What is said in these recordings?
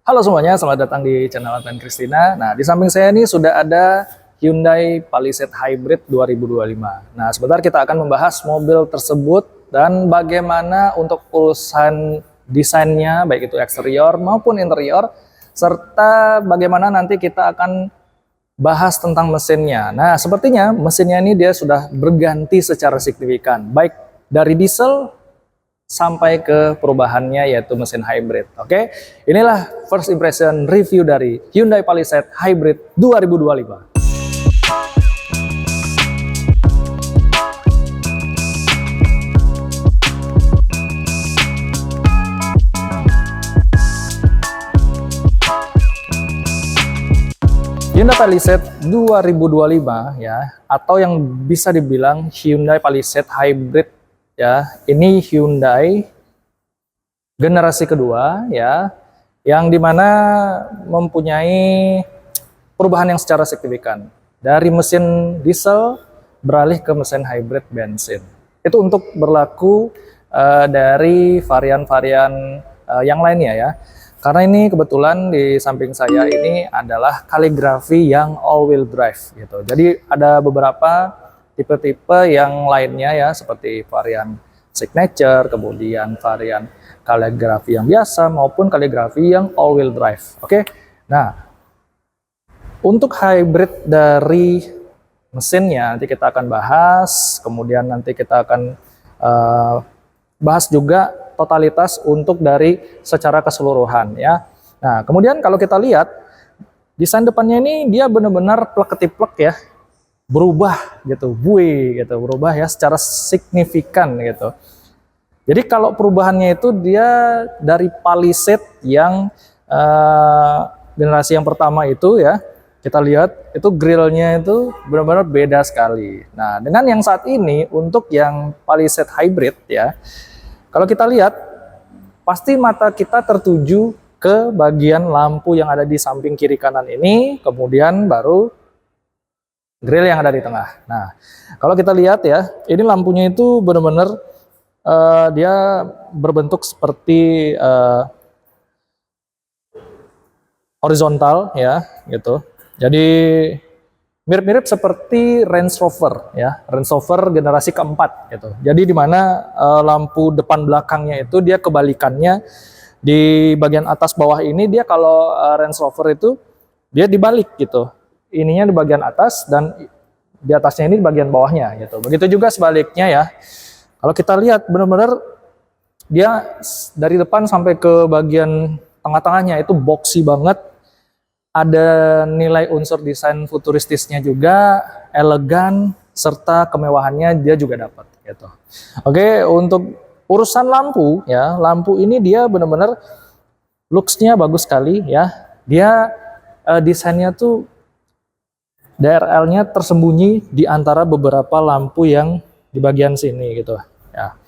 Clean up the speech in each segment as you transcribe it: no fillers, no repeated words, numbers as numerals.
Halo semuanya, selamat datang di channel Advan Christina. Nah, di samping saya ini sudah ada Hyundai Palisade Hybrid 2025. Nah, sebentar kita akan membahas mobil tersebut dan bagaimana untuk urusan desainnya, baik itu eksterior maupun interior, serta bagaimana nanti kita akan bahas tentang mesinnya. Nah, sepertinya mesinnya ini dia sudah berganti secara signifikan, baik dari diesel sampai ke perubahannya yaitu mesin hybrid. Oke, inilah first impression review dari Hyundai Palisade Hybrid 2025. Hyundai Palisade 2025 ya, atau yang bisa dibilang Hyundai Palisade Hybrid ya, ini Hyundai generasi kedua ya, yang dimana mempunyai perubahan yang secara signifikan dari mesin diesel beralih ke mesin hybrid bensin. Itu untuk berlaku dari varian-varian yang lainnya ya. Karena ini kebetulan di samping saya ini adalah kaligrafi yang all-wheel drive gitu. Jadi ada beberapa tipe-tipe yang lainnya ya, seperti varian signature, kemudian varian kaligrafi yang biasa maupun kaligrafi yang all-wheel drive. Oke. Nah, untuk hybrid dari mesinnya nanti kita akan bahas, kemudian nanti kita akan bahas juga totalitas untuk dari secara keseluruhan ya. Nah, kemudian kalau kita lihat desain depannya ini dia benar-benar plek-ketiplek ya, berubah gitu, berubah ya secara signifikan gitu. Jadi kalau perubahannya itu dia dari Palisade yang generasi yang pertama itu ya, kita lihat itu grillnya itu benar-benar beda sekali. Nah, dengan yang saat ini untuk yang Palisade Hybrid ya, kalau kita lihat pasti mata kita tertuju ke bagian lampu yang ada di samping kiri kanan ini, kemudian baru grill yang ada di tengah. Nah, kalau kita lihat ya, ini lampunya itu benar-benar dia berbentuk seperti horizontal ya, gitu. Jadi mirip-mirip seperti Range Rover ya, Range Rover generasi keempat gitu. Jadi di mana lampu depan belakangnya itu dia kebalikannya, di bagian atas bawah ini dia kalau Range Rover itu dia dibalik gitu. Ininya di bagian atas dan di atasnya ini di bagian bawahnya gitu. Begitu juga sebaliknya ya. Kalau kita lihat benar-benar dia dari depan sampai ke bagian tengah-tengahnya itu boxy banget. Ada nilai unsur desain futuristisnya juga, elegan, serta kemewahannya dia juga dapat gitu. Oke, untuk urusan lampu ya, lampu ini dia benar-benar looks-nya bagus sekali ya. Dia desainnya tuh DRL-nya tersembunyi di antara beberapa lampu yang di bagian sini gitu ya.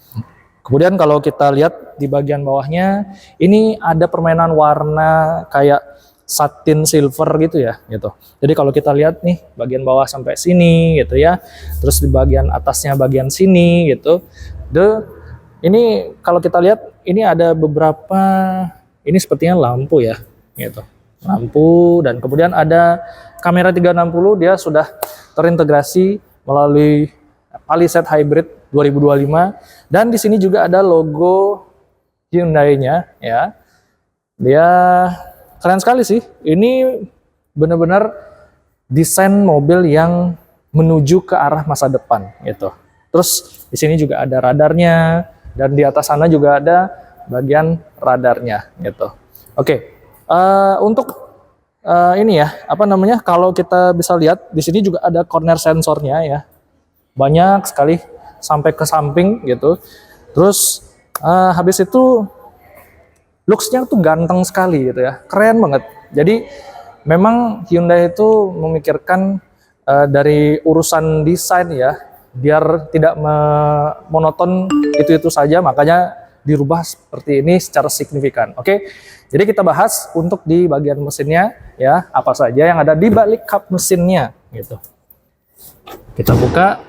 Kemudian kalau kita lihat di bagian bawahnya, ini ada permainan warna kayak satin silver gitu ya gitu. Jadi kalau kita lihat nih bagian bawah sampai sini gitu ya, terus di bagian atasnya bagian sini gitu. Ini kalau kita lihat ini ada beberapa, ini sepertinya lampu ya gitu. Lampu, dan kemudian ada kamera 360, dia sudah terintegrasi melalui Palisade Hybrid 2025, dan di sini juga ada logo Hyundai-nya ya. Dia keren sekali sih. Ini benar-benar desain mobil yang menuju ke arah masa depan gitu. Terus di sini juga ada radarnya, dan di atas sana juga ada bagian radarnya gitu. Oke. Untuk ini ya, apa namanya? Kalau kita bisa lihat di sini juga ada corner sensornya ya. Banyak sekali sampai ke samping gitu. Terus habis itu looks-nya tuh ganteng sekali gitu ya, keren banget. Jadi memang Hyundai itu memikirkan dari urusan desain ya, biar tidak monoton itu saja, makanya dirubah seperti ini secara signifikan. Oke, jadi kita bahas untuk di bagian mesinnya ya, apa saja yang ada di balik kap mesinnya gitu. Kita buka.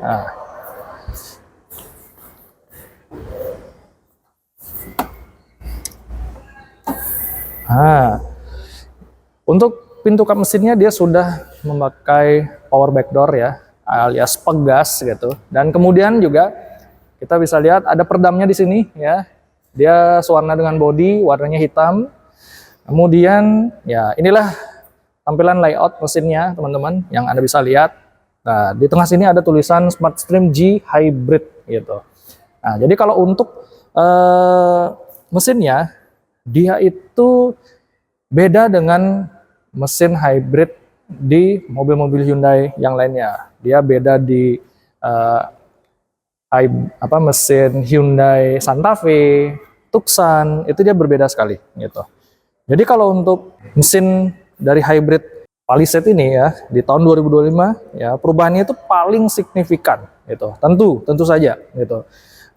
Nah, Nah, untuk pintu kap mesinnya dia sudah memakai power backdoor ya, alias pegas gitu. Dan kemudian juga kita bisa lihat ada peredamnya di sini ya. Dia sewarna dengan bodi, warnanya hitam. Kemudian ya inilah tampilan layout mesinnya teman-teman yang Anda bisa lihat. Nah, di tengah sini ada tulisan SmartStream G Hybrid gitu. Nah, jadi kalau untuk mesinnya dia itu beda dengan mesin hybrid di mobil-mobil Hyundai yang lainnya. Dia beda di mesin Hyundai Santa Fe, Tucson, itu dia berbeda sekali gitu. Jadi kalau untuk mesin dari hybrid Palisade ini ya di tahun 2025 ya perubahannya itu paling signifikan gitu. Tentu saja gitu.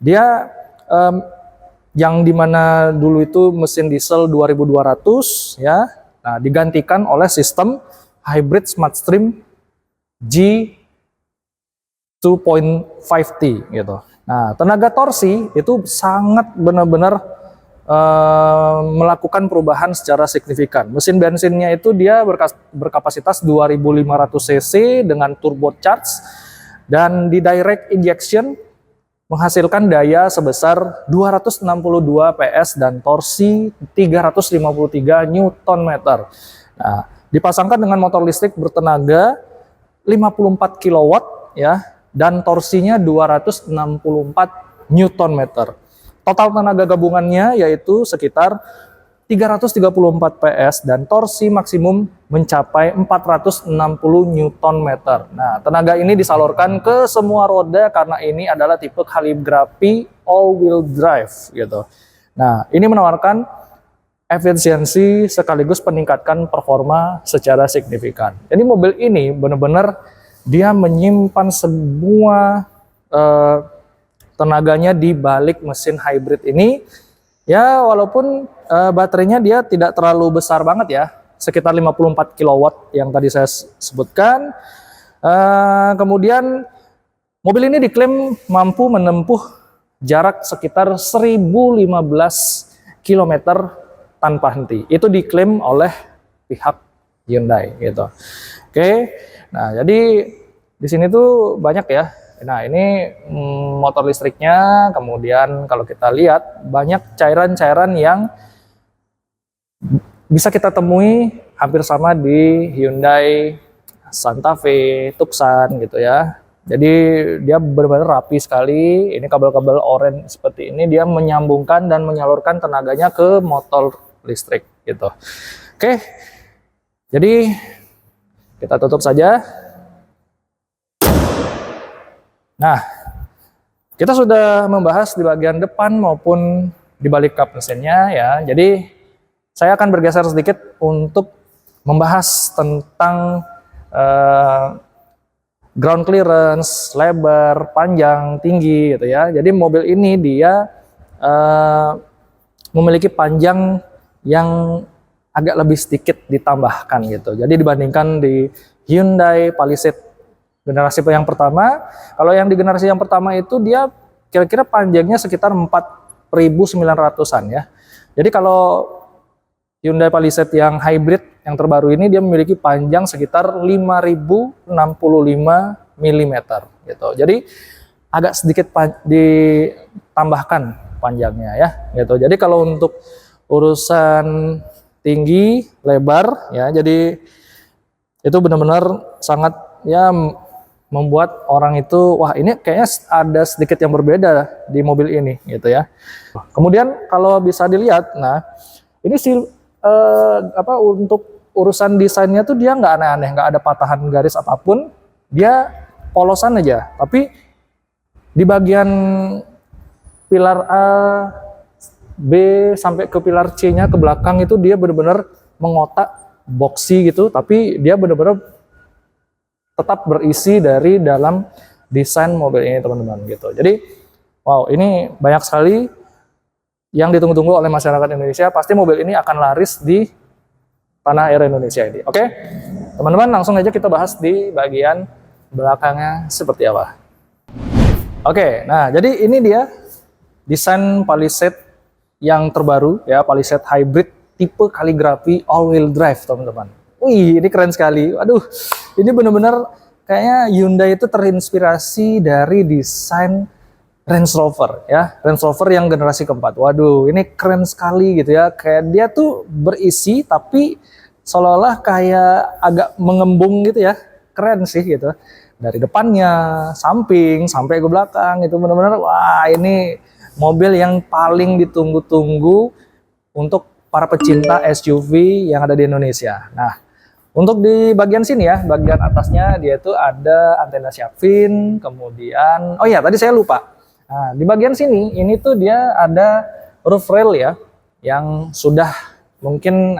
Dia yang dimana dulu itu mesin diesel 2200 ya, nah digantikan oleh sistem hybrid SmartStream G 2.5T gitu. Nah, tenaga torsi itu sangat benar-benar melakukan perubahan secara signifikan. Mesin bensinnya itu dia berkapasitas 2500 cc dengan turbocharge dan di direct injection menghasilkan daya sebesar 262 PS dan torsi 353 Nm. Nah, dipasangkan dengan motor listrik bertenaga 54 kW ya dan torsinya 264 Nm. Total tenaga gabungannya yaitu sekitar 334 PS dan torsi maksimum mencapai 460 Nm. Nah, tenaga ini disalurkan ke semua roda karena ini adalah tipe kalibrafi all-wheel drive gitu. Nah, ini menawarkan efisiensi sekaligus meningkatkan performa secara signifikan. Jadi mobil ini benar-benar dia menyimpan semua tenaganya di balik mesin hybrid ini. Ya, walaupun baterainya dia tidak terlalu besar banget ya, sekitar 54 kW yang tadi saya sebutkan. Kemudian mobil ini diklaim mampu menempuh jarak sekitar 1015 km tanpa henti. Itu diklaim oleh pihak Hyundai gitu. Oke. Nah, jadi di sini tuh banyak ya. Nah, ini motor listriknya, kemudian kalau kita lihat banyak cairan-cairan yang bisa kita temui hampir sama di Hyundai Santa Fe, Tucson gitu ya. Jadi dia benar-benar rapi sekali. Ini kabel-kabel orange seperti ini dia menyambungkan dan menyalurkan tenaganya ke motor listrik gitu. Oke. Jadi kita tutup saja. Nah, kita sudah membahas di bagian depan maupun di balik kap mesinnya ya. Jadi saya akan bergeser sedikit untuk membahas tentang ground clearance, lebar, panjang, tinggi gitu ya. Jadi mobil ini dia memiliki panjang yang agak lebih sedikit ditambahkan gitu. Jadi dibandingkan di Hyundai Palisade generasi yang pertama, kalau yang di generasi yang pertama itu dia kira-kira panjangnya sekitar 4.900-an ya. Jadi kalau Hyundai Palisade yang hybrid yang terbaru ini dia memiliki panjang sekitar 5.065 mm gitu. Jadi agak sedikit ditambahkan panjangnya ya gitu. Jadi kalau untuk urusan tinggi, lebar ya, jadi itu benar-benar sangat ya membuat orang itu wah ini kayaknya ada sedikit yang berbeda di mobil ini gitu ya. Kemudian kalau bisa dilihat, nah ini sih untuk urusan desainnya tuh dia nggak aneh-aneh, nggak ada patahan garis apapun, dia polosan aja. Tapi di bagian pilar A, B sampai ke pilar C-nya ke belakang itu dia benar-benar mengotak boxy gitu, tapi dia benar-benar tetap berisi dari dalam desain mobil ini teman-teman gitu. Jadi wow, ini banyak sekali yang ditunggu-tunggu oleh masyarakat Indonesia. Pasti mobil ini akan laris di tanah air Indonesia ini. Oke, teman-teman, langsung aja kita bahas di bagian belakangnya seperti apa. Oke, nah jadi ini dia desain Palisade yang terbaru ya, Palisade Hybrid tipe kaligrafi all-wheel drive, teman-teman. Wih, ini keren sekali. Aduh, ini benar-benar kayaknya Hyundai itu terinspirasi dari desain Range Rover ya, Range Rover yang generasi keempat. Waduh, ini keren sekali gitu ya. Kayak dia tuh berisi tapi seolah-olah kayak agak mengembung gitu ya. Keren sih gitu. Dari depannya, samping, sampai ke belakang itu benar-benar wah, ini mobil yang paling ditunggu-tunggu untuk para pecinta SUV yang ada di Indonesia. Nah, untuk di bagian sini ya, bagian atasnya dia tuh ada antena Shark-fin, kemudian oh ya tadi saya lupa. Nah, di bagian sini ini tuh dia ada roof rail ya, yang sudah mungkin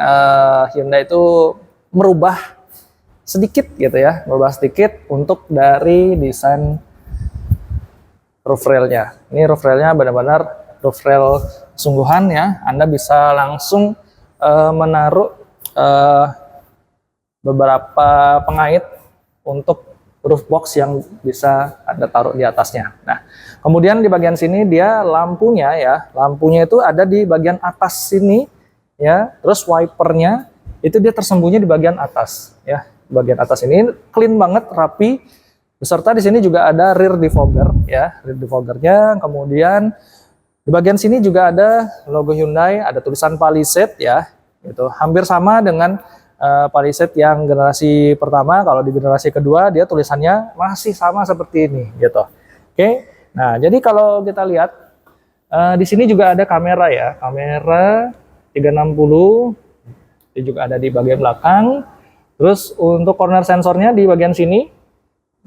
Hyundai itu merubah sedikit gitu ya, merubah sedikit untuk dari desain roof railnya. Ini roof railnya benar-benar roof rail sungguhan ya. Anda bisa langsung menaruh beberapa pengait untuk roof box yang bisa Anda taruh di atasnya. Nah, kemudian di bagian sini dia lampunya ya, lampunya itu ada di bagian atas sini ya. Terus wipernya itu dia tersembunyi di bagian atas ya. Di bagian atas ini clean banget, rapi. Beserta di sini juga ada rear defogger ya, rear defoggernya. Kemudian di bagian sini juga ada logo Hyundai, ada tulisan Palisade ya. Gitu. Hampir sama dengan Palisade yang generasi pertama. Kalau di generasi kedua dia tulisannya masih sama seperti ini gitu. Oke. Nah, jadi kalau kita lihat di sini juga ada kamera ya, kamera 360. Ini juga ada di bagian belakang. Terus untuk corner sensornya di bagian sini.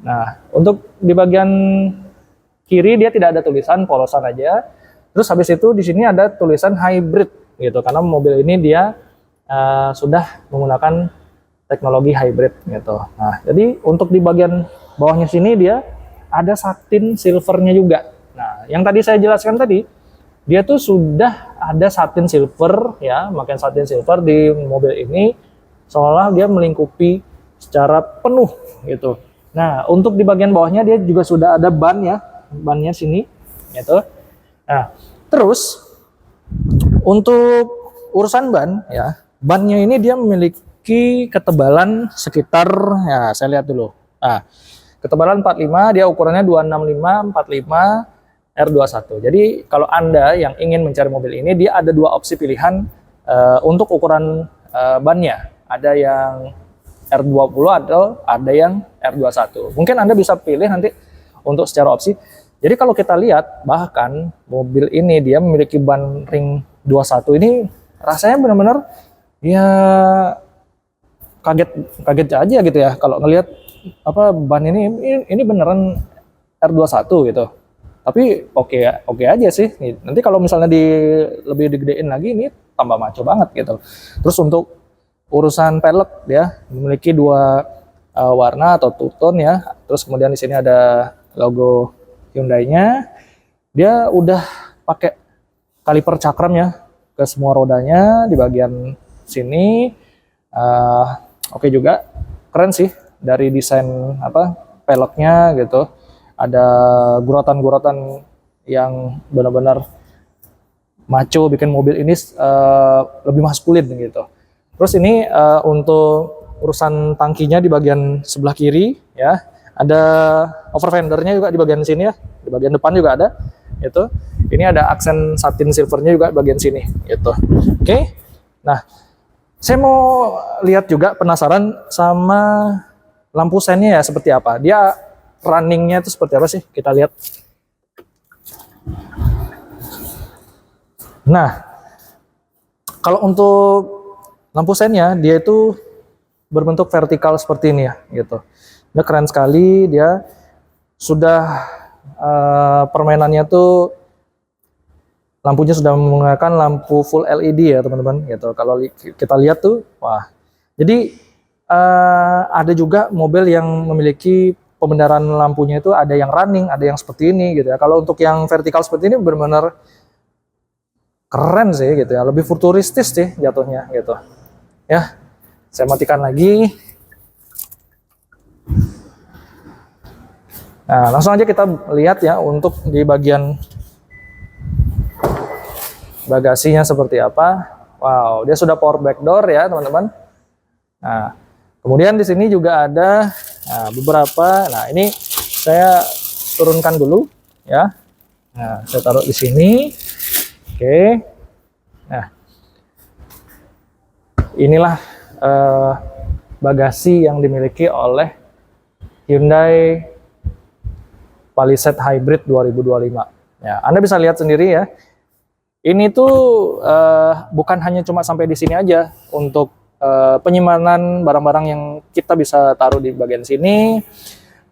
Nah, untuk di bagian kiri dia tidak ada tulisan, polosan aja. Terus habis itu di sini ada tulisan hybrid gitu, karena mobil ini dia sudah menggunakan teknologi hybrid gitu. Nah, jadi untuk di bagian bawahnya sini dia ada satin silvernya juga. Nah, yang tadi saya jelaskan tadi, dia tuh sudah ada satin silver ya, makanya satin silver di mobil ini seolah dia melingkupi secara penuh gitu. Nah, untuk di bagian bawahnya dia juga sudah ada ban ya, bannya sini gitu. Nah, terus untuk urusan ban ya, bannya ini dia memiliki ketebalan sekitar ya, saya lihat dulu. Nah, ketebalan 45, dia ukurannya 265 45 R21. Jadi kalau Anda yang ingin mencari mobil ini, dia ada dua opsi pilihan untuk ukuran bannya. Ada yang R20 atau ada yang R21. Mungkin Anda bisa pilih nanti untuk secara opsi. Jadi kalau kita lihat, bahkan mobil ini dia memiliki ban ring 21 ini rasanya benar-benar ya kaget aja gitu ya kalau ngelihat apa ban ini beneran R21 gitu. Tapi oke aja sih. Nanti kalau misalnya lebih digedein lagi ini tambah maco banget gitu. Terus untuk urusan pelek dia memiliki dua warna atau two tone ya. Terus kemudian di sini ada logo Hyundai-nya. Dia udah pakai kaliper cakram ya ke semua rodanya di bagian sini. Oke juga, keren sih dari desain apa peleknya gitu. Ada guratan-guratan yang benar-benar maco, bikin mobil ini lebih maskulin gitu. Terus ini untuk urusan tangkinya di bagian sebelah kiri ya, ada over fendernya juga di bagian sini ya, di bagian depan juga ada itu. Ini ada aksen satin silvernya juga di bagian sini gitu. Oke. Nah, saya mau lihat juga, penasaran sama lampu sennya ya seperti apa. Dia runningnya itu seperti apa sih? Kita lihat. Nah, kalau untuk lampu sennya dia itu berbentuk vertikal seperti ini ya, gitu. Dia keren sekali, dia sudah permainannya tuh lampunya sudah menggunakan lampu full LED ya teman-teman, gitu. Kalau kita lihat tuh, wah. Jadi ada juga mobil yang memiliki pembenaran lampunya itu ada yang running, ada yang seperti ini gitu ya. Kalau untuk yang vertikal seperti ini benar-benar keren sih gitu ya, lebih futuristis sih jatuhnya gitu. Ya, saya matikan lagi. Nah, langsung aja kita lihat ya untuk di bagian bagasinya seperti apa. Wow, dia sudah power back door ya teman-teman. Nah, kemudian di sini juga ada beberapa. Nah, ini saya turunkan dulu ya. Nah, saya taruh di sini. Oke. Nah, inilah bagasi yang dimiliki oleh Hyundai Palisade Hybrid 2025. Ya, Anda bisa lihat sendiri ya. Ini tuh bukan hanya cuma sampai di sini aja untuk penyimpanan barang-barang yang kita bisa taruh di bagian sini.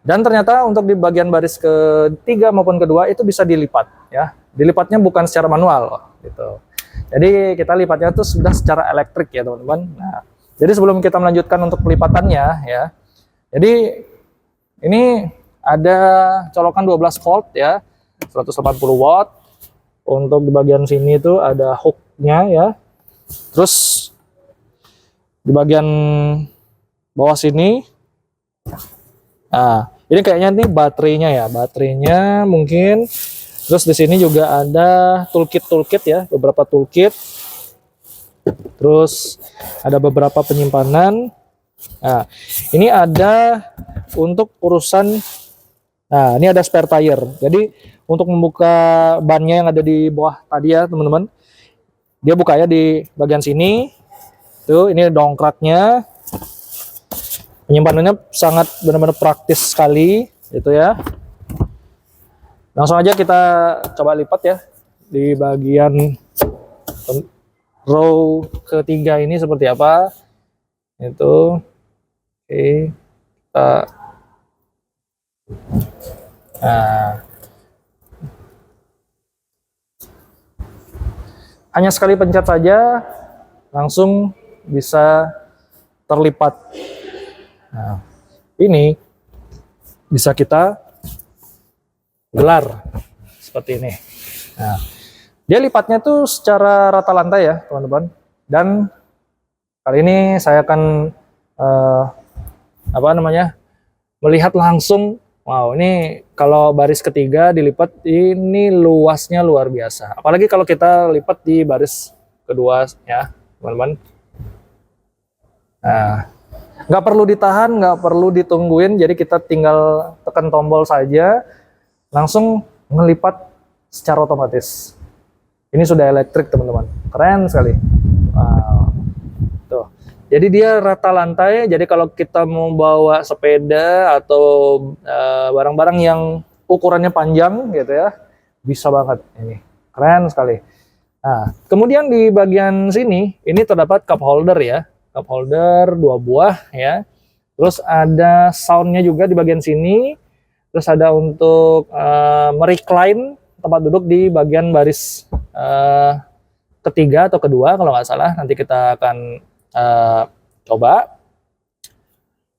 Dan ternyata untuk di bagian baris ketiga maupun kedua itu bisa dilipat ya. Dilipatnya bukan secara manual gitu. Jadi kita lipatnya tuh sudah secara elektrik ya teman-teman. Nah, jadi sebelum kita melanjutkan untuk pelipatannya ya. Jadi ini ada colokan 12 volt ya, 180 watt. Untuk di bagian sini itu ada hooknya ya. Terus di bagian bawah sini, nah ini kayaknya nih baterainya ya, baterainya mungkin. Terus di sini juga ada toolkit ya, beberapa toolkit. Terus ada beberapa penyimpanan. Nah ini ada untuk urusan. Nah ini ada spare tire. Jadi untuk membuka bannya yang ada di bawah tadi ya teman-teman, dia bukanya di bagian sini tuh. Ini dongkraknya, penyimpanannya sangat benar-benar praktis sekali gitu ya. Langsung aja kita coba lipat ya di bagian row ketiga ini seperti apa itu. Oke, kita hanya sekali pencet saja langsung bisa terlipat. Nah, ini bisa kita gelar seperti ini. Nah, dia lipatnya tuh secara rata lantai ya teman-teman. Dan kali ini saya akan melihat langsung. Wow, ini kalau baris ketiga dilipat ini luasnya luar biasa. Apalagi kalau kita lipat di baris kedua ya, teman-teman. Nah, nggak perlu ditahan, nggak perlu ditungguin. Jadi kita tinggal tekan tombol saja, langsung ngelipat secara otomatis. Ini sudah elektrik teman-teman, keren sekali. Wow. Tuh. Jadi dia rata lantai, jadi kalau kita mau bawa sepeda atau barang-barang yang ukurannya panjang gitu ya, bisa banget ini. Keren sekali. Nah, kemudian di bagian sini, ini terdapat cup holder ya. Cup holder 2 buah ya. Terus ada soundnya juga di bagian sini. Terus ada untuk merecline tempat duduk di bagian baris ketiga atau kedua kalau nggak salah. Nanti kita akan coba.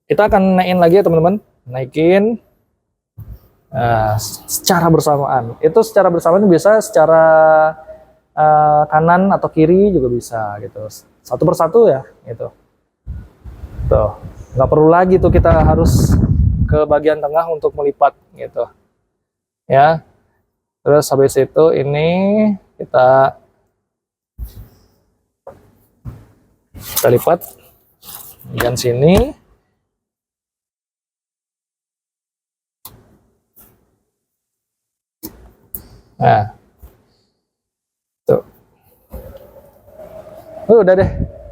Kita akan naikin lagi ya teman-teman, naikin secara bersamaan. Itu secara bersamaan bisa secara kanan atau kiri juga bisa gitu, satu persatu ya gitu. Tuh, nggak perlu lagi tuh kita harus ke bagian tengah untuk melipat gitu ya. Terus habis itu ini kita lipat bagian sini. Nah, tuh. Udah deh,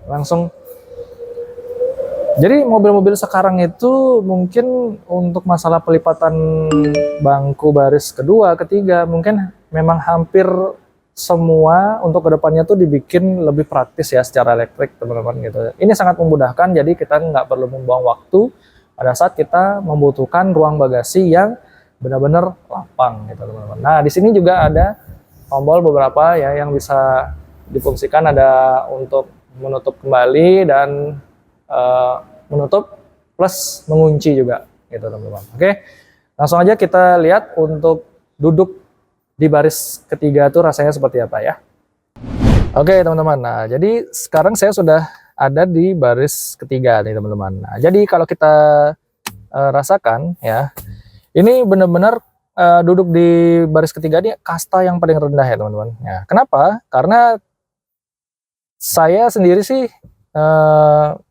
langsung. Jadi mobil-mobil sekarang itu mungkin untuk masalah pelipatan bangku baris kedua, ketiga, mungkin memang hampir semua untuk kedepannya tuh dibikin lebih praktis ya secara elektrik teman-teman gitu. Ini sangat memudahkan, jadi kita nggak perlu membuang waktu pada saat kita membutuhkan ruang bagasi yang benar-benar lapang gitu teman-teman. Nah di sini juga ada tombol beberapa ya yang bisa difungsikan, ada untuk menutup kembali dan menutup plus mengunci juga gitu teman-teman. Oke, langsung aja kita lihat untuk duduk di baris ketiga tuh rasanya seperti apa ya. Oke teman-teman, nah jadi sekarang saya sudah ada di baris ketiga nih teman-teman. Nah jadi kalau kita rasakan ya, ini benar-benar duduk di baris ketiga ini kasta yang paling rendah ya teman-teman. Ya, kenapa? Karena saya sendiri sih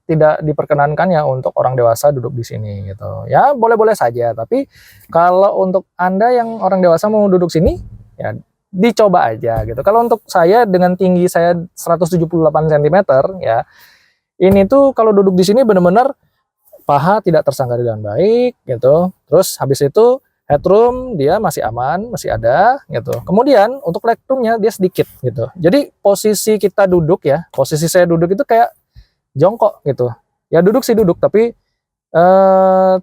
tidak diperkenankan ya untuk orang dewasa duduk di sini gitu. Ya boleh-boleh saja, tapi kalau untuk Anda yang orang dewasa mau duduk sini, ya dicoba aja gitu. Kalau untuk saya dengan tinggi saya 178 cm ya, ini tuh kalau duduk di sini benar-benar paha tidak tersangga dengan baik gitu. Terus habis itu headroom dia masih aman, masih ada gitu. Kemudian untuk legroomnya dia sedikit gitu. Jadi posisi kita duduk ya, posisi saya duduk itu kayak jongkok gitu. Ya duduk sih duduk, tapi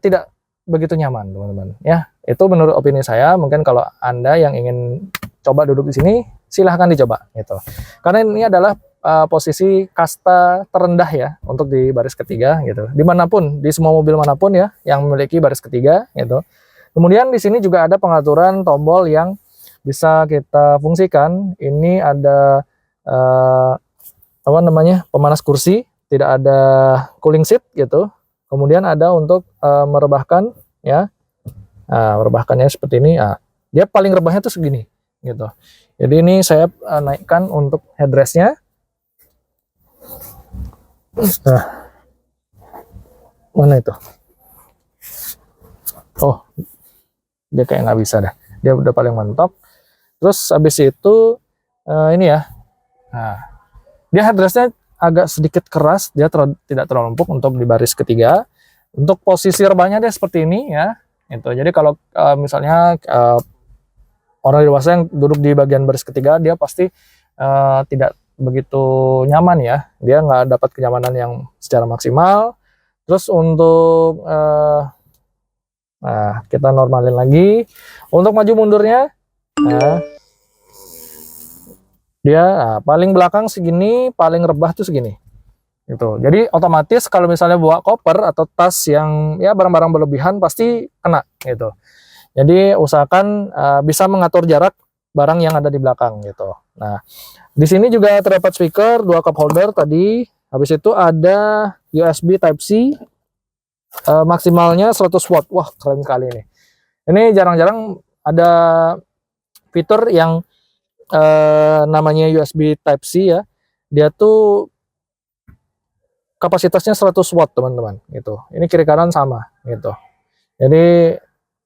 tidak begitu nyaman teman-teman. Ya itu menurut opini saya. Mungkin kalau Anda yang ingin coba duduk di sini, silahkan dicoba gitu. Karena ini adalah posisi kasta terendah ya untuk di baris ketiga gitu. Dimanapun, di semua mobil manapun ya yang memiliki baris ketiga gitu. Kemudian di sini juga ada pengaturan tombol yang bisa kita fungsikan. Ini ada apa namanya, pemanas kursi, tidak ada cooling seat gitu. Kemudian ada untuk merebahkan ya. Nah, merebahkannya seperti ini. Nah, dia paling rebahnya tuh segini gitu. Jadi ini saya naikkan untuk headrestnya. Nah, mana itu? Oh, dia kayak nggak bisa dah. Dia udah paling mentok. Terus habis itu ini ya. Nah, dia headrestnya agak sedikit keras. Dia tidak terlalu empuk untuk di baris ketiga. Untuk posisi rebahnya dia seperti ini ya. Itu. Jadi kalau misalnya orang dewasa yang duduk di bagian baris ketiga, dia pasti tidak begitu nyaman ya, dia nggak dapat kenyamanan yang secara maksimal. Terus untuk nah kita normalin lagi untuk maju mundurnya. Nah, dia paling belakang segini, paling rebah tuh segini gitu. Jadi otomatis kalau misalnya bawa koper atau tas yang ya barang-barang berlebihan pasti kena gitu. Jadi usahakan bisa mengatur jarak barang yang ada di belakang gitu. Nah, di sini juga terdapat speaker, 2 cup holder tadi. Habis itu ada USB Type-C, maksimalnya 100 watt. Wah, keren kali ini. Ini jarang-jarang ada fitur yang namanya USB Type-C ya. Dia tuh kapasitasnya 100 watt teman-teman gitu. Ini kiri kanan sama gitu. Jadi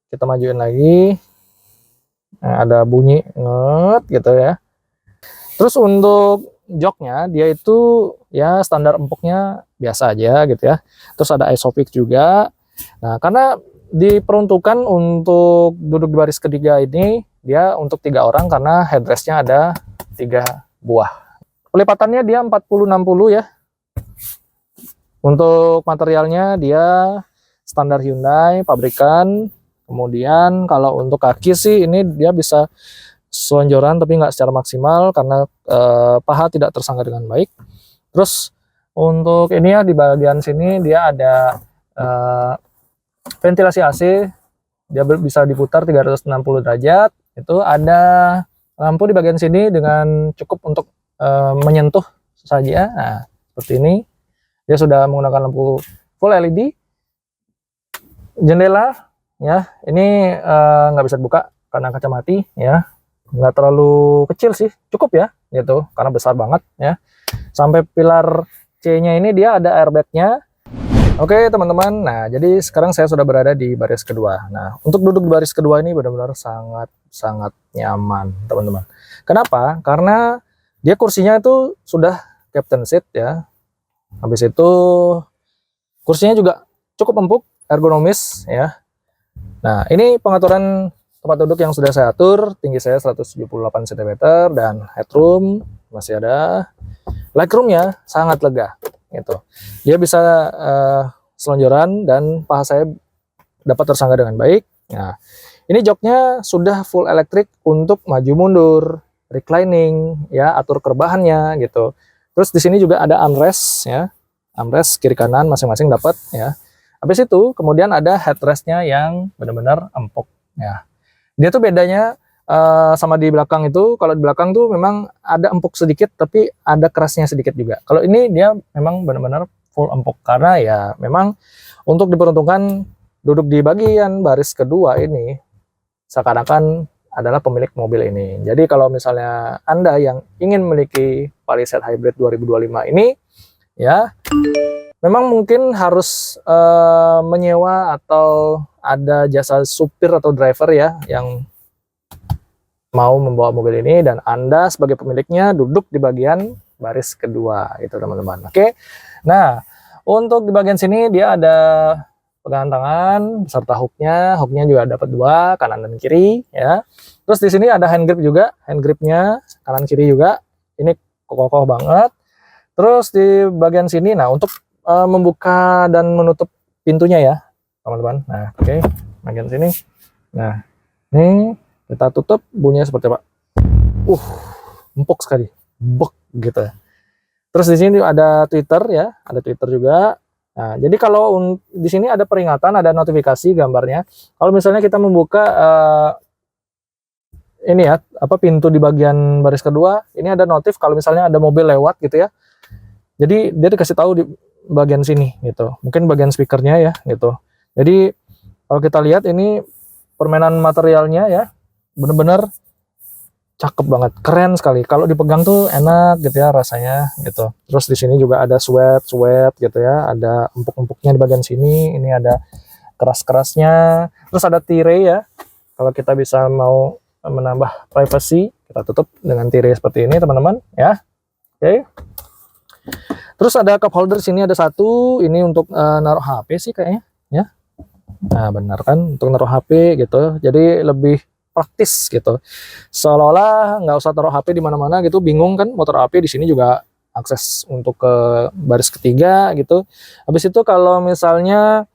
kita majuin lagi. Nah, ada bunyi nget gitu ya. Terus untuk joknya dia itu ya standar empuknya biasa aja gitu ya. Terus ada ISOFIX juga. Nah, karena diperuntukkan untuk duduk di baris ketiga ini, dia untuk 3 orang karena headrestnya ada 3 buah. Pelipatannya dia 40-60 ya. Untuk materialnya dia standar Hyundai pabrikan. Kemudian kalau untuk kaki sih ini dia bisa selonjoran tapi nggak secara maksimal karena paha tidak tersangga dengan baik. Terus untuk ini ya di bagian sini dia ada ventilasi AC, dia bisa diputar 360 derajat. Itu ada lampu di bagian sini dengan cukup untuk menyentuh saja. Nah, seperti ini. Dia sudah menggunakan lampu full LED. Jendela ya, ini nggak bisa dibuka karena kaca mati ya. Nggak terlalu kecil sih, cukup ya gitu karena besar banget ya. Sampai pilar C-nya ini dia ada airbag-nya. Oke teman-teman, nah jadi sekarang saya sudah berada di baris kedua. Nah untuk duduk di baris kedua ini benar-benar sangat nyaman teman-teman. Kenapa? Karena dia kursinya itu sudah captain seat ya. Habis itu kursinya juga cukup empuk, ergonomis ya. Nah ini pengaturan tempat duduk yang sudah saya atur. Tinggi saya 178 cm dan headroom masih ada. Legroomnya sangat lega gitu. Dia bisa selonjoran dan paha saya dapat tersangga dengan baik. Nah, ini joknya sudah full elektrik untuk maju mundur, reclining ya, atur kerebahannya gitu. Terus di sini juga ada armrest ya. Armrest kiri kanan masing-masing dapat ya. Habis itu kemudian ada headrestnya yang benar-benar empuk ya. Dia tuh bedanya sama di belakang itu, kalau di belakang tuh memang ada empuk sedikit tapi ada kerasnya sedikit juga. Kalau ini dia memang benar-benar full empuk karena ya memang untuk diperuntukkan duduk di bagian baris kedua ini seakan-akan adalah pemilik mobil ini. Jadi kalau misalnya Anda yang ingin memiliki Palisade Hybrid 2025 ini, ya memang mungkin harus menyewa atau ada jasa supir atau driver ya yang mau membawa mobil ini, dan Anda sebagai pemiliknya duduk di bagian baris kedua itu teman-teman. Oke. Nah, untuk di bagian sini dia ada pegangan tangan beserta hooknya juga dapat dua, kanan dan kiri ya. Terus di sini ada hand grip juga, hand gripnya kanan kiri juga, ini kokoh banget. Terus di bagian sini, nah untuk membuka dan menutup pintunya ya teman-teman. Nah oke, bagian sini, nah ini kita tutup, bunyinya seperti apa? Empuk sekali, bek gitu. Terus di sini ada Twitter ya, ada Twitter juga. Nah, jadi kalau di sini ada peringatan, ada notifikasi gambarnya. Kalau misalnya kita membuka ini ya, apa pintu di bagian baris kedua, ini ada notif kalau misalnya ada mobil lewat gitu ya. Jadi dia dikasih tahu di bagian sini gitu. Mungkin bagian speakernya ya gitu. Jadi kalau kita lihat ini permainan materialnya ya, bener-bener cakep banget, keren sekali. Kalau dipegang tuh enak gitu ya rasanya gitu. Terus di sini juga ada sweat gitu ya, ada empuk-empuknya di bagian sini. Ini ada keras-kerasnya. Terus ada tirai ya. Kalau kita bisa mau menambah privacy, kita tutup dengan tirai seperti ini teman-teman ya. Oke. Terus ada cup holder sini ada satu. Ini untuk naruh HP sih kayaknya ya. Nah benar kan, untuk naruh HP gitu. Jadi lebih praktis gitu, seolah-olah nggak usah taruh HP di mana-mana gitu, bingung kan mau taruh HP. Di sini juga akses untuk ke baris ketiga gitu. Habis itu kalau misalnya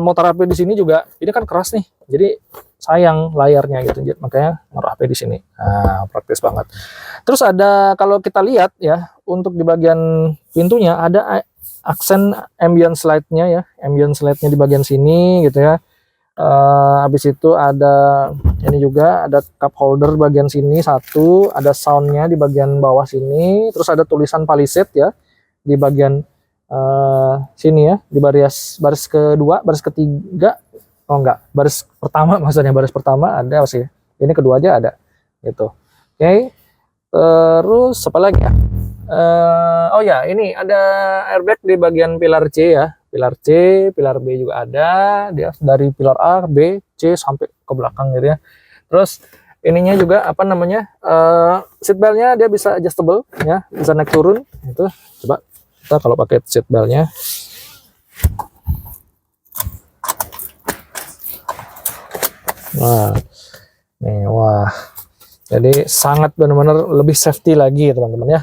mau taruh HP di sini juga, ini kan keras nih, jadi sayang layarnya gitu, makanya naruh HP di sini. Nah praktis banget. Terus ada, kalau kita lihat ya, untuk di bagian pintunya ada aksen ambient slide-nya ya, ambient slide-nya di bagian sini gitu ya. Habis itu ada ini juga, ada cup holder bagian sini satu, ada soundnya di bagian bawah sini, terus ada tulisan Palisade ya di bagian sini ya, di baris kedua, baris ketiga, oh enggak, baris pertama maksudnya, baris pertama ada sih, ini kedua aja ada gitu. Oke. Terus apa lagi ya? Oh ya, ini ada airbag di bagian pilar C ya. Pilar C, pilar B juga ada. Dia dari pilar A, B, C sampai ke belakang gitu ya. Terus ininya juga apa namanya? Seat beltnya dia bisa adjustable ya, bisa naik turun. Itu coba kita kalau pakai seat beltnya. Nah, nih wah. Jadi sangat benar-benar lebih safety lagi teman-teman ya.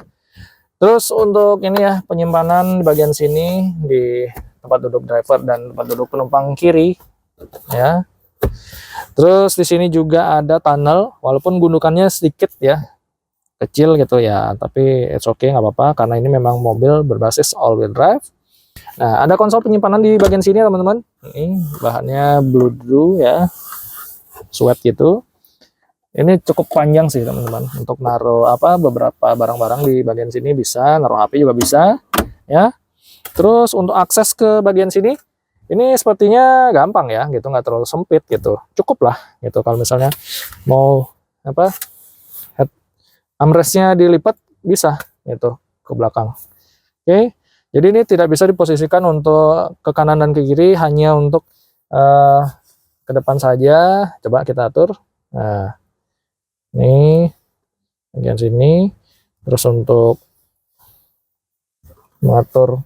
Terus untuk ini ya, penyimpanan di bagian sini di tempat duduk driver dan tempat duduk penumpang kiri ya. Terus di sini juga ada tunnel, walaupun gundukannya sedikit ya, kecil gitu ya, tapi it's okay, nggak apa-apa karena ini memang mobil berbasis all wheel drive. Nah ada konsol penyimpanan di bagian sini teman-teman. Ini bahannya blue ya, sweat gitu. Ini cukup panjang sih teman-teman, untuk naruh apa beberapa barang-barang di bagian sini bisa, naruh HP juga bisa ya. Terus untuk akses ke bagian sini ini sepertinya gampang ya gitu, nggak terlalu sempit gitu, cukup lah gitu. Kalau misalnya mau apa armrestnya dilipat bisa gitu ke belakang. Oke, jadi ini tidak bisa diposisikan untuk ke kanan dan ke kiri, hanya untuk ke depan saja. Coba kita atur. Nah ini bagian sini. Terus untuk mengatur,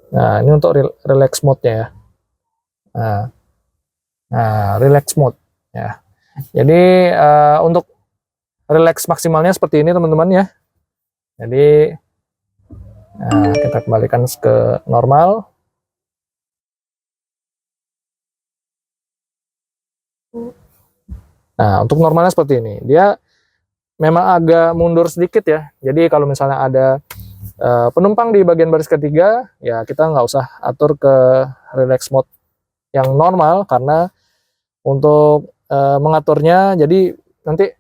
nah ini untuk relax mode nya ya. Nah relax mode ya. Jadi untuk relax maksimalnya seperti ini teman-teman ya. Jadi kita kembalikan ke normal. Nah, untuk normalnya seperti ini. Dia memang agak mundur sedikit ya. Jadi kalau misalnya ada penumpang di bagian baris ketiga, ya kita nggak usah atur ke relax mode yang normal, karena untuk mengaturnya jadi nanti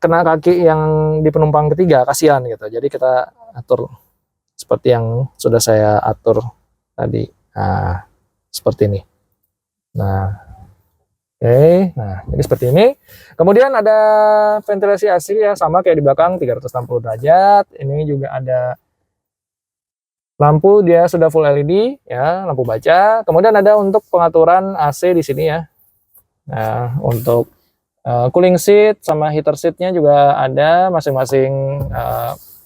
kena kaki yang di penumpang ketiga, kasihan gitu. Jadi kita atur seperti yang sudah saya atur tadi. Nah, seperti ini. Nah, Oke, nah jadi seperti ini. Kemudian ada ventilasi AC ya, sama kayak di belakang 360 derajat. Ini juga ada lampu, dia sudah full LED ya, lampu baca. Kemudian ada untuk pengaturan AC di sini ya. Nah, untuk cooling seat sama heater seatnya juga ada masing-masing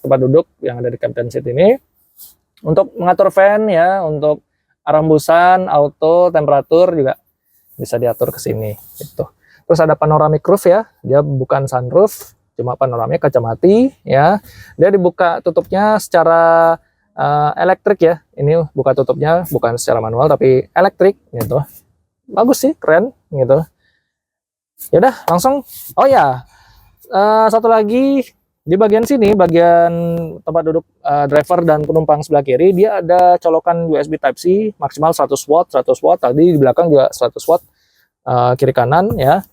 tempat duduk yang ada di captain seat ini. Untuk mengatur fan ya, untuk arah hembusan, auto, temperatur juga bisa diatur ke sini gitu. Terus ada panoramic roof ya, dia bukan sunroof, cuma panoramik kaca mati ya. Dia dibuka tutupnya secara elektrik ya. Ini buka tutupnya bukan secara manual tapi elektrik gitu. Bagus sih, keren gitu. Ya udah, langsung. Oh ya, satu lagi di bagian sini, bagian tempat duduk driver dan penumpang sebelah kiri, dia ada colokan USB Type C maksimal 100 watt, 100 watt. Tadi di belakang juga 100 watt kiri kanan ya.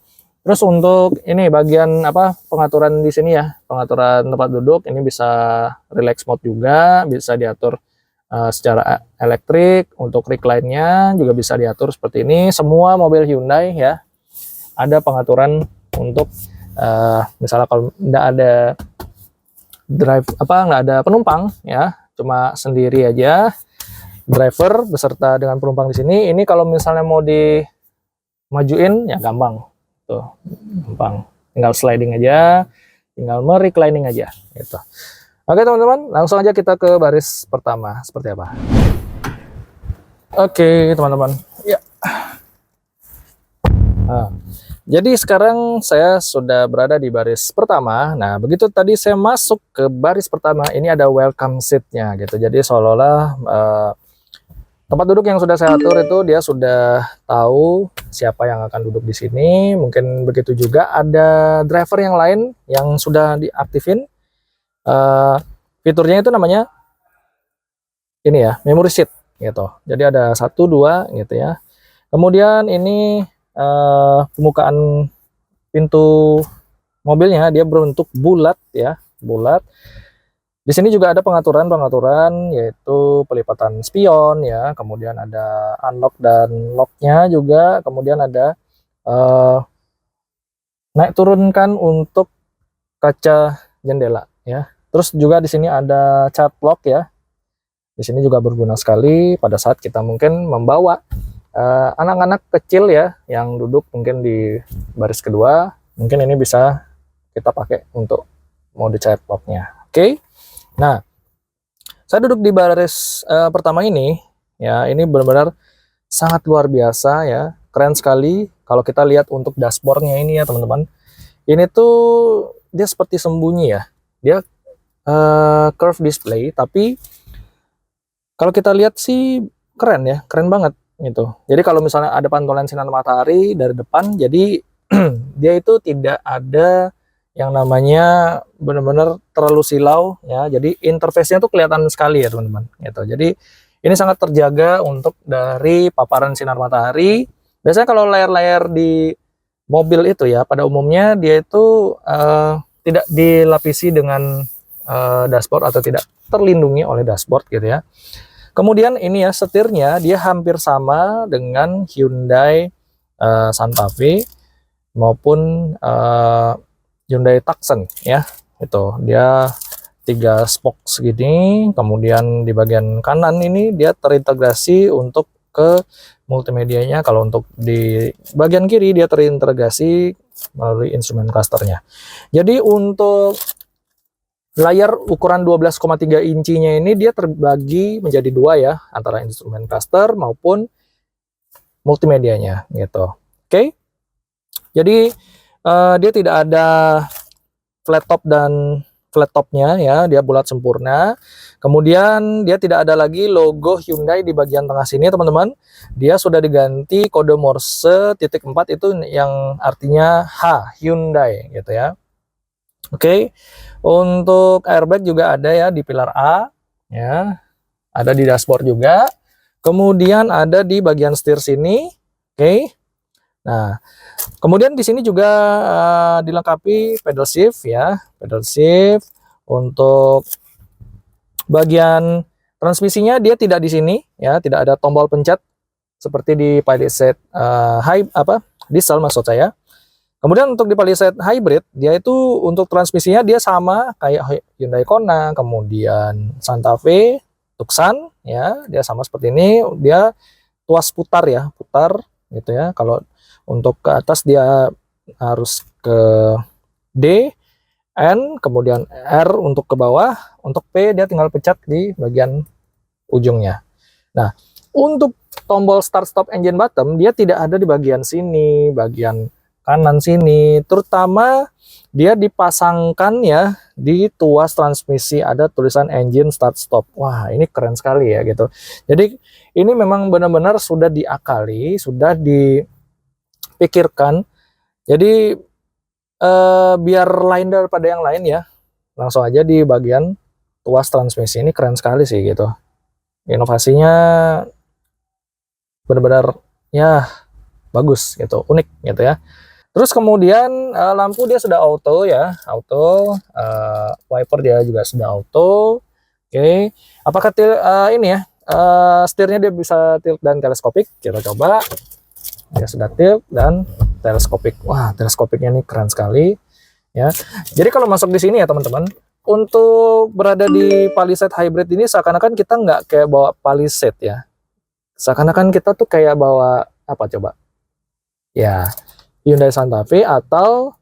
Terus untuk ini bagian apa pengaturan di sini ya, pengaturan tempat duduk ini bisa relax mode juga, bisa diatur secara elektrik. Untuk recline-nya juga bisa diatur seperti ini. Semua mobil Hyundai ya ada pengaturan untuk misalnya kalau tidak ada nggak ada penumpang ya, cuma sendiri aja driver beserta dengan penumpang di sini. Ini kalau misalnya mau dimajuin ya gampang tuh, gampang, tinggal sliding aja, tinggal mereclining aja gitu. Oke teman-teman, langsung aja kita ke baris pertama seperti apa. Oke teman-teman ya. Nah, jadi sekarang saya sudah berada di baris pertama. Nah, begitu tadi saya masuk ke baris pertama, ini ada welcome seat-nya gitu. Jadi seolah-olah tempat duduk yang sudah saya atur itu dia sudah tahu siapa yang akan duduk di sini. Mungkin begitu juga ada driver yang lain yang sudah diaktifin. Fiturnya itu namanya ini ya, memory seat gitu. Jadi ada 1, 2 gitu ya. Kemudian ini pembukaan pintu mobilnya dia berbentuk bulat ya, bulat. Di sini juga ada pengaturan yaitu pelipatan spion ya, kemudian ada unlock dan locknya juga, kemudian ada naik turunkan untuk kaca jendela ya. Terus juga di sini ada child lock ya. Di sini juga berguna sekali pada saat kita mungkin membawa anak-anak kecil ya yang duduk mungkin di baris kedua, mungkin ini bisa kita pakai untuk mode child lock-nya. Oke. Nah, saya duduk di baris pertama ini ya, ini benar-benar sangat luar biasa ya, keren sekali. Kalau kita lihat untuk dashboardnya ini ya teman-teman, ini tuh dia seperti sembunyi ya, dia curve display, tapi kalau kita lihat sih keren ya, keren banget gitu. Jadi kalau misalnya ada pantulan sinar matahari dari depan, jadi dia itu tidak ada yang namanya benar-benar terlalu silau ya. Jadi interface-nya tuh kelihatan sekali ya teman-teman gitu. Jadi ini sangat terjaga untuk dari paparan sinar matahari. Biasanya kalau layar-layar di mobil itu ya pada umumnya dia itu tidak dilapisi dengan dashboard atau tidak terlindungi oleh dashboard gitu ya. Kemudian ini ya setirnya dia hampir sama dengan Hyundai Santa Fe maupun Hyundai Tucson ya. Itu dia 3 spoke segini, kemudian di bagian kanan ini dia terintegrasi untuk ke multimedianya. Kalau untuk di bagian kiri dia terintegrasi melalui instrumen clusternya. Jadi untuk layar ukuran 12,3 inchinya ini dia terbagi menjadi 2 ya, antara instrumen cluster maupun multimedianya gitu. Oke. Jadi dia tidak ada flat top dan flat topnya ya, dia bulat sempurna. Kemudian dia tidak ada lagi logo Hyundai di bagian tengah sini teman-teman. Dia sudah diganti kode Morse titik 4 itu yang artinya H Hyundai gitu ya. Oke. Untuk airbag juga ada ya di pilar A ya. Ada di dashboard juga. Kemudian ada di bagian setir sini. Oke. Nah, kemudian di sini juga dilengkapi pedal shift ya, pedal shift. Untuk bagian transmisinya dia tidak di sini ya, tidak ada tombol pencet seperti di Pilot Set diesel maksud saya. Kemudian untuk di Palisade Hybrid, dia itu untuk transmisinya dia sama kayak Hyundai Kona, kemudian Santa Fe, Tucson, ya, dia sama seperti ini. Dia tuas putar ya, putar gitu ya. Kalau untuk ke atas dia harus ke D, N, kemudian R untuk ke bawah, untuk P dia tinggal pencet di bagian ujungnya. Nah, untuk tombol start stop engine bottom dia tidak ada di bagian sini, bagian kanan sini, terutama dia dipasangkan ya di tuas transmisi ada tulisan engine start stop. Wah, ini keren sekali ya gitu. Jadi ini memang benar-benar sudah diakali, sudah dipikirkan. Jadi biar lain daripada yang lain ya, langsung aja di bagian tuas transmisi. Ini keren sekali sih gitu. Inovasinya benar-benar ya bagus gitu, unik gitu ya. Terus kemudian lampu dia sudah auto ya, auto, wiper dia juga sudah auto. Oke, apakah ini ya, setirnya dia bisa tilt dan teleskopik? Kita coba. Dia sudah tilt dan teleskopik. Wah, teleskopiknya ini keren sekali ya. Jadi kalau masuk di sini ya teman-teman, untuk berada di Palisade Hybrid ini seakan-akan kita nggak kayak bawa Palisade ya. Seakan-akan kita tuh kayak bawa apa coba? Ya, Hyundai Santa Fe atau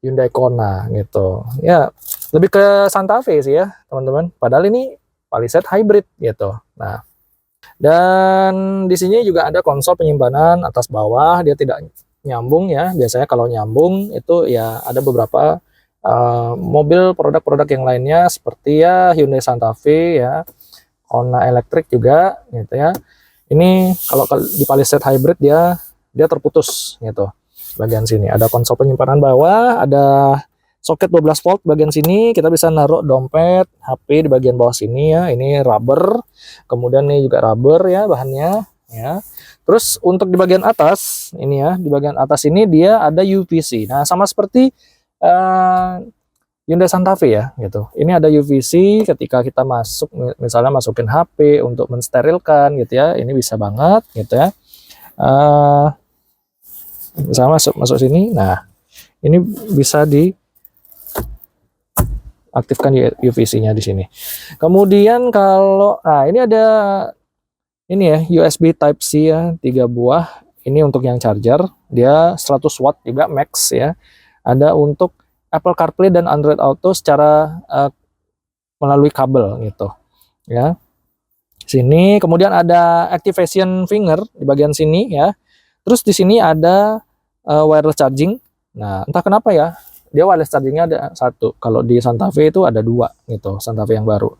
Hyundai Kona gitu. Ya, lebih ke Santa Fe sih ya, teman-teman. Padahal ini Palisade Hybrid gitu. Nah, dan di sini juga ada konsol penyimpanan atas bawah, dia tidak nyambung ya. Biasanya kalau nyambung itu ya ada beberapa mobil produk-produk yang lainnya seperti ya Hyundai Santa Fe ya, Kona elektrik juga gitu ya. Ini kalau di Palisade Hybrid dia terputus gitu. Bagian sini ada konsol penyimpanan bawah, ada soket 12 volt bagian sini, kita bisa naruh dompet, HP di bagian bawah sini ya. Ini rubber, kemudian ini juga rubber ya bahannya ya. Terus untuk di bagian atas ini ya, di bagian atas ini dia ada UVC. Nah, sama seperti Hyundai Santa Fe ya gitu. Ini ada UVC ketika kita masuk, misalnya masukin HP untuk mensterilkan gitu ya. Ini bisa banget gitu ya. Misalnya masuk sini. Nah, ini bisa di aktifkan UVC-nya di sini. Kemudian kalau ini ada ini ya USB Type C ya, 3 buah. Ini untuk yang charger, dia 100 watt juga max ya. Ada untuk Apple CarPlay dan Android Auto secara melalui kabel gitu ya. Sini kemudian ada activation finger di bagian sini ya. Terus di sini ada wireless charging. Nah, entah kenapa ya, dia wireless chargingnya ada satu. Kalau di Santa Fe itu ada 2 gitu, Santa Fe yang baru.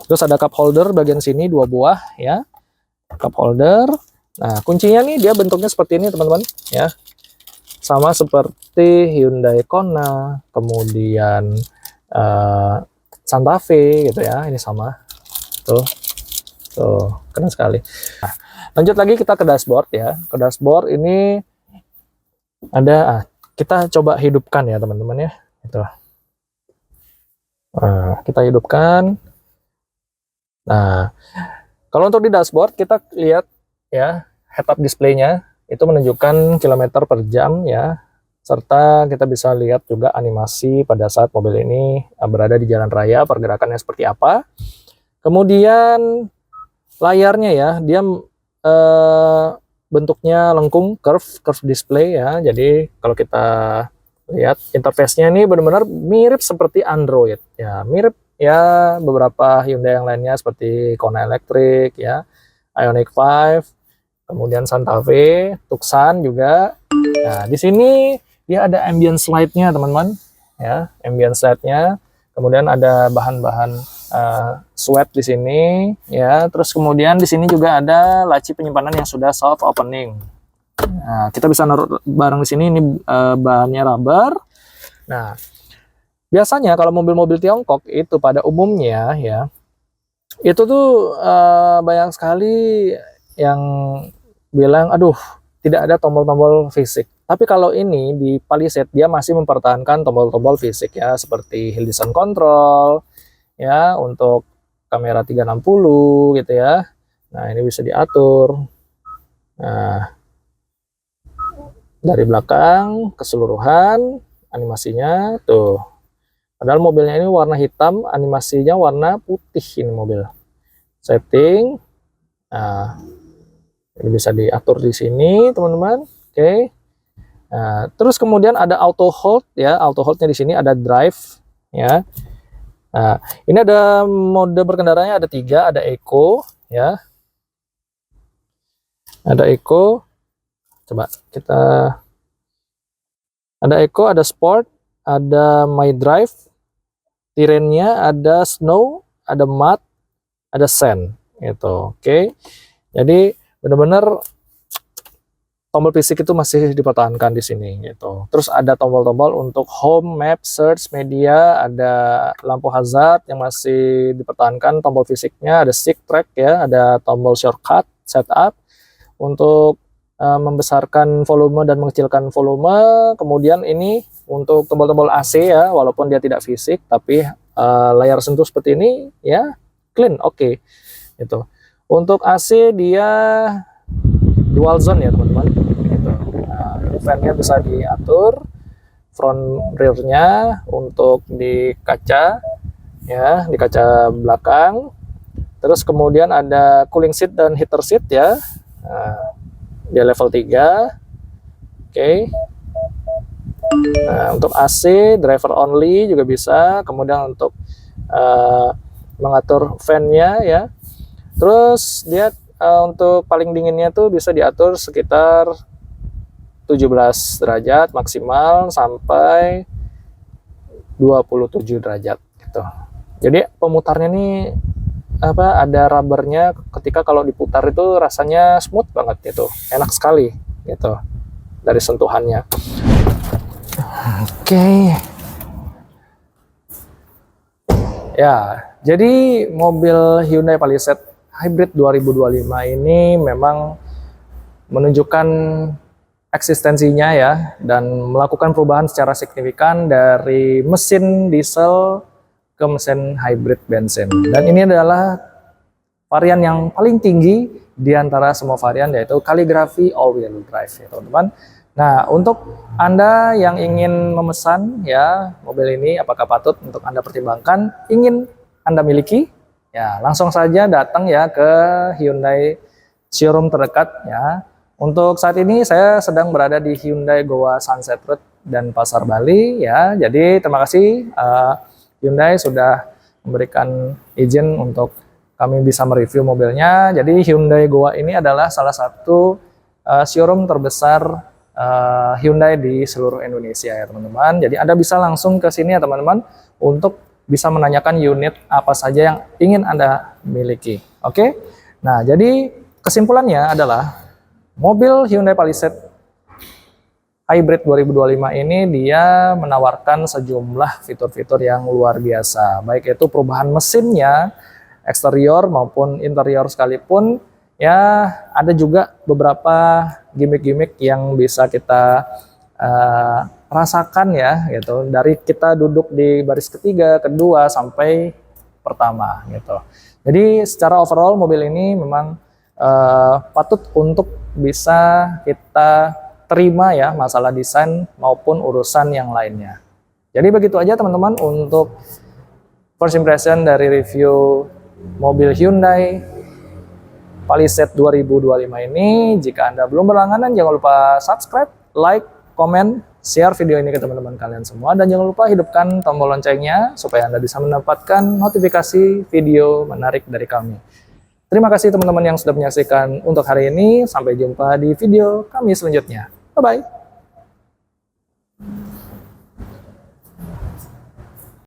Terus ada cup holder bagian sini 2 buah ya, cup holder. Nah, kuncinya nih dia bentuknya seperti ini teman-teman ya, sama seperti Hyundai Kona, kemudian Santa Fe gitu ya, ini sama tuh keren sekali. Nah, lanjut lagi kita ke dashboard ya. Ke dashboard ini ada kita coba hidupkan ya teman-teman ya, gitu. Kita hidupkan. Nah, kalau untuk di dashboard kita lihat ya, head up display-nya itu menunjukkan kilometer per jam ya, serta kita bisa lihat juga animasi pada saat mobil ini berada di jalan raya, pergerakannya seperti apa. Kemudian layarnya ya, dia bentuknya lengkung, curve display ya. Jadi kalau kita lihat interface-nya ini benar-benar mirip seperti Android ya, mirip ya beberapa Hyundai yang lainnya seperti Kona elektrik ya, Ioniq 5, kemudian Santa Fe, Tucson juga. Nah, di sini dia ada ambience light-nya teman-teman ya, ambience light-nya. Kemudian ada bahan-bahan sweat di sini ya. Terus kemudian di sini juga ada laci penyimpanan yang sudah soft opening. Nah, kita bisa naruh barang di sini. Ini bahannya rubber. Nah, biasanya kalau mobil-mobil Tiongkok itu pada umumnya ya, itu tuh banyak sekali yang bilang, aduh, tidak ada tombol-tombol fisik. Tapi kalau ini di Palisade dia masih mempertahankan tombol-tombol fisik ya, seperti hill descent control ya, untuk kamera 360 gitu ya. Nah, ini bisa diatur. Nah, Dari belakang keseluruhan animasinya tuh. Padahal mobilnya ini warna hitam, animasinya warna putih ini mobil. Setting. Nah, ini bisa diatur di sini, teman-teman. Oke. Nah, terus kemudian ada auto hold ya. Auto holdnya di sini ada drive ya. Nah, ini ada mode berkendaranya ada 3, ada eco ya. Ada eco. Coba kita ada eco, ada sport, ada my drive. Terrainnya ada snow, ada mud, ada sand gitu. Oke. Jadi benar-benar tombol fisik itu masih dipertahankan di sini gitu. Terus ada tombol-tombol untuk home, map, search, media, ada lampu hazard yang masih dipertahankan tombol fisiknya, ada stick track ya, ada tombol shortcut, setup untuk membesarkan volume dan mengecilkan volume. Kemudian ini untuk tombol-tombol AC ya, walaupun dia tidak fisik tapi layar sentuh seperti ini ya, clean, oke. Gitu. Untuk AC dia dual zone ya teman-teman. Gitu. Nah, fan-nya bisa diatur, front rear-nya untuk di kaca ya, di kaca belakang. Terus kemudian ada cooling seat dan heater seat ya. Nah, dia level 3. Oke. Nah, untuk AC driver only juga bisa. Kemudian untuk mengatur fan-nya ya. Terus dia untuk paling dinginnya tuh bisa diatur sekitar 17 derajat maksimal sampai 27 derajat gitu. Jadi pemutarnya nih ada rubbernya, ketika kalau diputar itu rasanya smooth banget gitu, enak sekali gitu dari sentuhannya. Oke. Ya, jadi mobil Hyundai Palisade Hybrid 2025 ini memang menunjukkan eksistensinya ya, dan melakukan perubahan secara signifikan dari mesin diesel ke mesin hybrid bensin. Dan ini adalah varian yang paling tinggi di antara semua varian, yaitu kaligrafi all-wheel drive ya teman-teman. Nah, untuk Anda yang ingin memesan ya mobil ini, apakah patut untuk Anda pertimbangkan, ingin Anda miliki? Ya, langsung saja datang ya ke Hyundai showroom terdekat ya. Untuk saat ini saya sedang berada di Hyundai Goa Sunset Road dan Pasar Bali ya. Jadi terima kasih Hyundai sudah memberikan izin untuk kami bisa mereview mobilnya. Jadi Hyundai Goa ini adalah salah satu showroom terbesar Hyundai di seluruh Indonesia ya teman-teman. Jadi Anda bisa langsung ke sini ya teman-teman untuk bisa menanyakan unit apa saja yang ingin Anda miliki. Oke. Nah, jadi kesimpulannya adalah mobil Hyundai Palisade Hybrid 2025 ini dia menawarkan sejumlah fitur-fitur yang luar biasa, baik itu perubahan mesinnya, eksterior maupun interior sekalipun. Ya, ada juga beberapa gimmick-gimmick yang bisa kita rasakan ya, gitu. Dari kita duduk di baris ketiga, kedua, sampai pertama, gitu. Jadi secara overall mobil ini memang patut untuk bisa kita terima ya, masalah desain maupun urusan yang lainnya. Jadi begitu aja teman-teman untuk first impression dari review mobil Hyundai Palisade 2025 ini. Jika Anda belum berlangganan, jangan lupa subscribe, like, komen, share video ini ke teman-teman kalian semua, dan jangan lupa hidupkan tombol loncengnya supaya Anda bisa mendapatkan notifikasi video menarik dari kami. Terima kasih teman-teman yang sudah menyaksikan untuk hari ini. Sampai jumpa di video kami selanjutnya. Bye-bye.